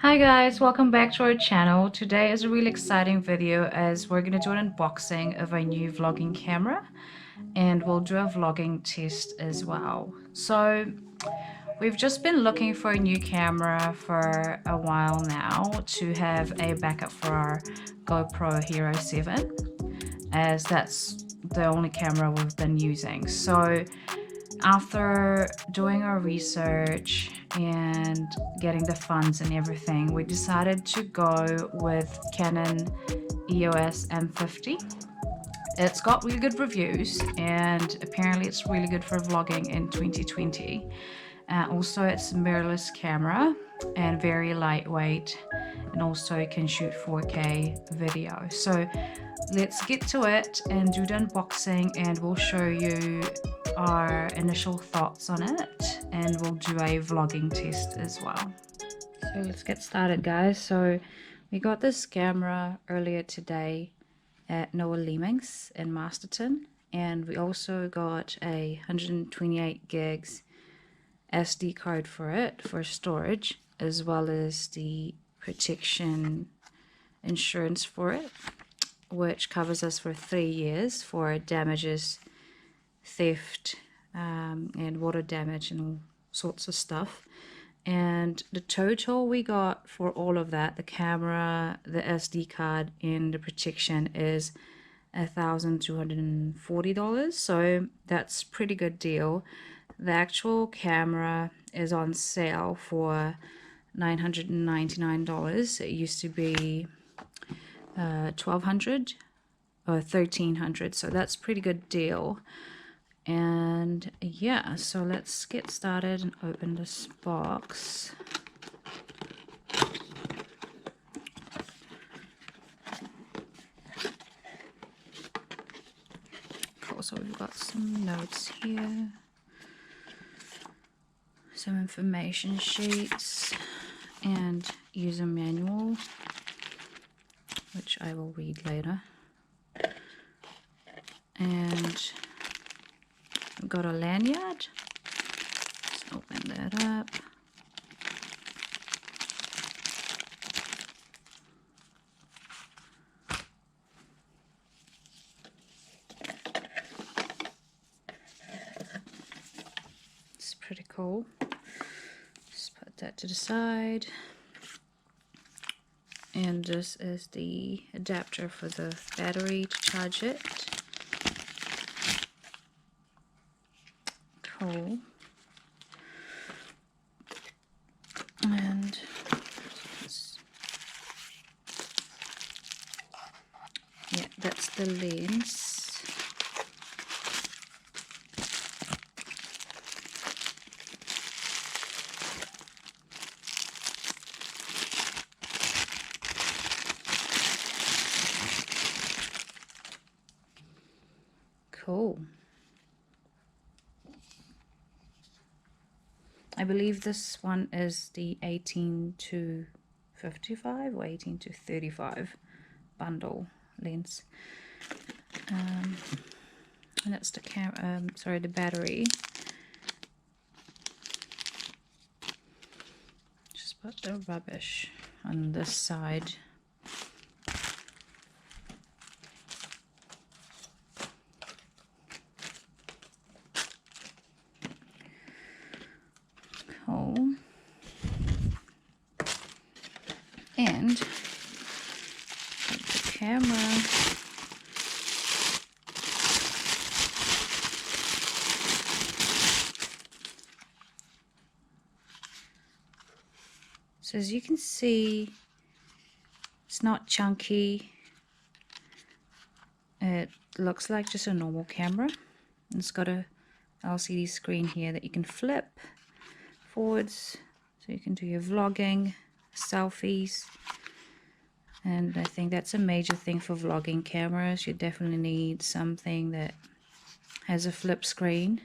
Hi guys, welcome back to our channel. Today is a really exciting video as we're going to do an unboxing of a new vlogging camera and we'll do a vlogging test as well. So we've just been looking for a new camera for a while now to have a backup for our GoPro Hero 7 as that's the only camera we've been using. So after doing our research and getting the funds and everything, we decided to go with Canon EOS M50. It's got really good reviews and apparently it's really good for vlogging in 2020. Also, it's a mirrorless camera and very lightweight, and also can shoot 4K video. So let's get to it and do the unboxing, and we'll show you our initial thoughts on it, and we'll do a vlogging test as well. So let's get started, guys. So we got this camera earlier today at Noah Leeming's in Masterton, and we also got a 128 gigs SD card for it for storage, as well as the protection insurance for it, which covers us for 3 years for damages, theft, and water damage and all sorts of stuff. And the total we got for all of that, the camera, the SD card, and the protection, is $1,240. So that's a pretty good deal. The actual camera is on sale for $999. It used to be $1,200 or $1,300, so that's a pretty good deal. And yeah, so let's get started and open this box. Cool, so we've got some notes here, some information sheets, and user manual, which I will read later. And I've got a lanyard. Let's open that up. It's pretty cool. Just put that to the side. And this is the adapter for the battery to charge it. Cool. And yeah, that's the lens. Cool. I believe this one is the 18 to 55 or 18 to 35 bundle lens. And that's the the battery. Just put the rubbish on this side. Cool. And the camera. So as you can see, it's not chunky. It looks like just a normal camera. It's got a LCD screen here that you can flip forwards, so you can do your vlogging, selfies. And I think that's a major thing for vlogging cameras. You definitely need something that has a flip screen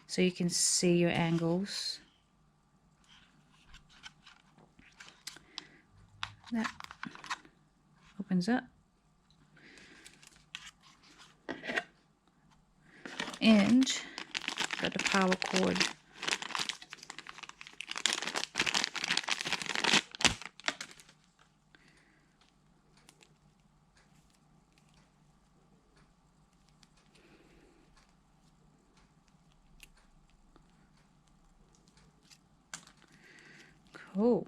so you can see your angles. That opens up, and got the power cord. Cool.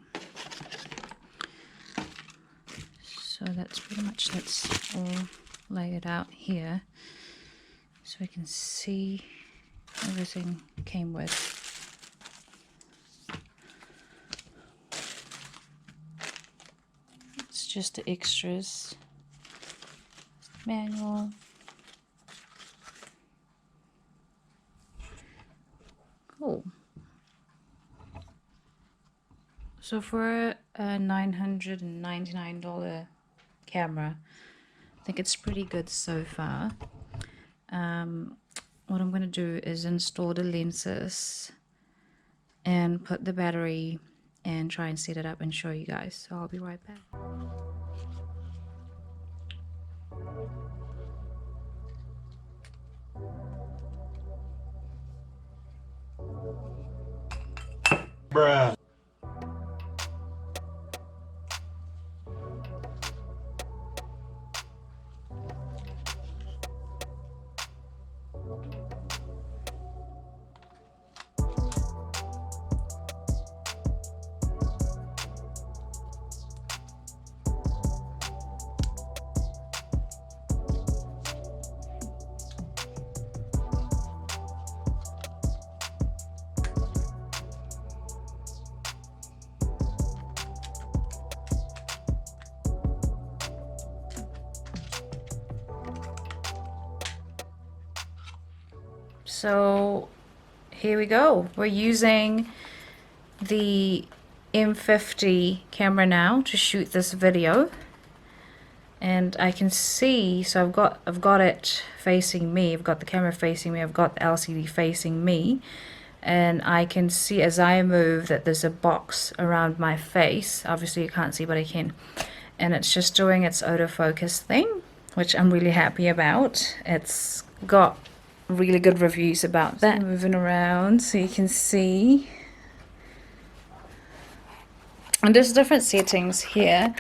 So that's pretty much, that's all laid out here, so we can see everything came with. It's just the extras. Manual. Cool. So for a $999 camera, I think it's pretty good so far. What I'm going to do is install the lenses and put the battery and try and set it up and show you guys. So I'll be right back. Bruh. So here we go. We're using the M50 camera now to shoot this video, and I can see, so I've got it facing me, I've got the camera facing me, I've got the LCD facing me, and I can see as I move that there's a box around my face. Obviously you can't see, but I can, and it's just doing its autofocus thing, which I'm really happy about. It's got really good reviews about that. Moving around so you can see, and there's different settings here.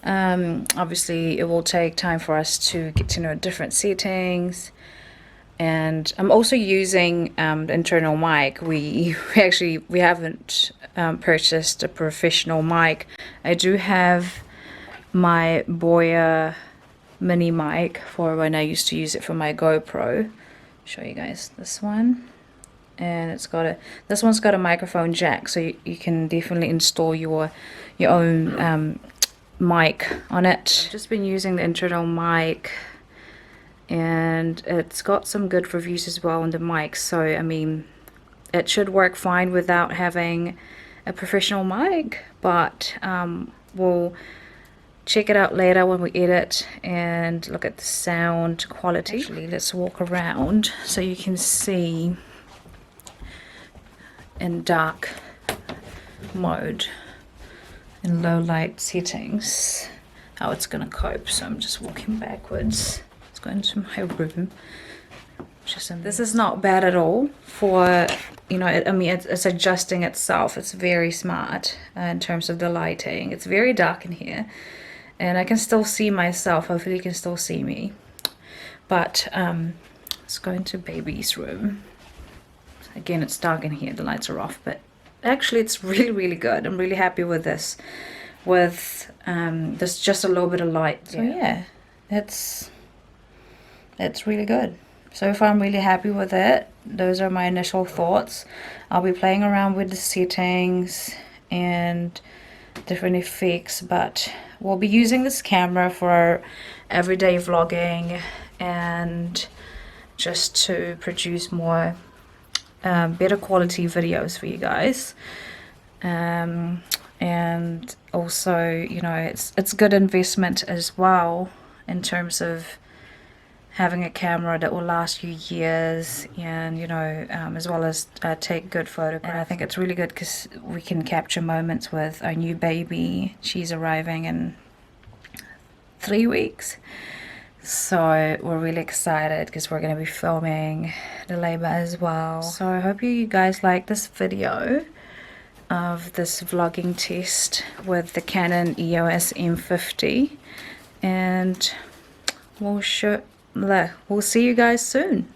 Obviously it will take time for us to get to know different settings, and I'm also using the internal mic. We haven't purchased a professional mic. I do have my Boya mini mic for when I used to use it for my GoPro. Show you guys this one, and it's got this one's got a microphone jack, so you can definitely install your own mic on it. I've just been using the internal mic, and it's got some good reviews as well on the mic, so I mean it should work fine without having a professional mic, but we'll check it out later when we edit and look at the sound quality. Actually, let's walk around so you can see in dark mode, in low light settings, how it's gonna cope. So I'm just walking backwards. Let's go into my room. This is not bad at all for, you know, I mean it's adjusting itself. It's very smart in terms of the lighting. It's very dark in here, and I can still see myself. Hopefully you can still see me. But let's go into baby's room. Again, it's dark in here, the lights are off, but actually it's really, really good. I'm really happy with this. With there's just a little bit of light. So yeah, it's really good. So far I'm really happy with it. Those are my initial thoughts. I'll be playing around with the settings and different effects, but we'll be using this camera for our everyday vlogging and just to produce more better quality videos for you guys, and also, you know, it's good investment as well in terms of having a camera that will last you years, and you know, as well as take good photographs. And I think it's really good because we can capture moments with our new baby. She's arriving in 3 weeks, so we're really excited because we're going to be filming the labor as well. So I hope you guys like this video of this vlogging test with the Canon EOS M50, and we'll see you guys soon.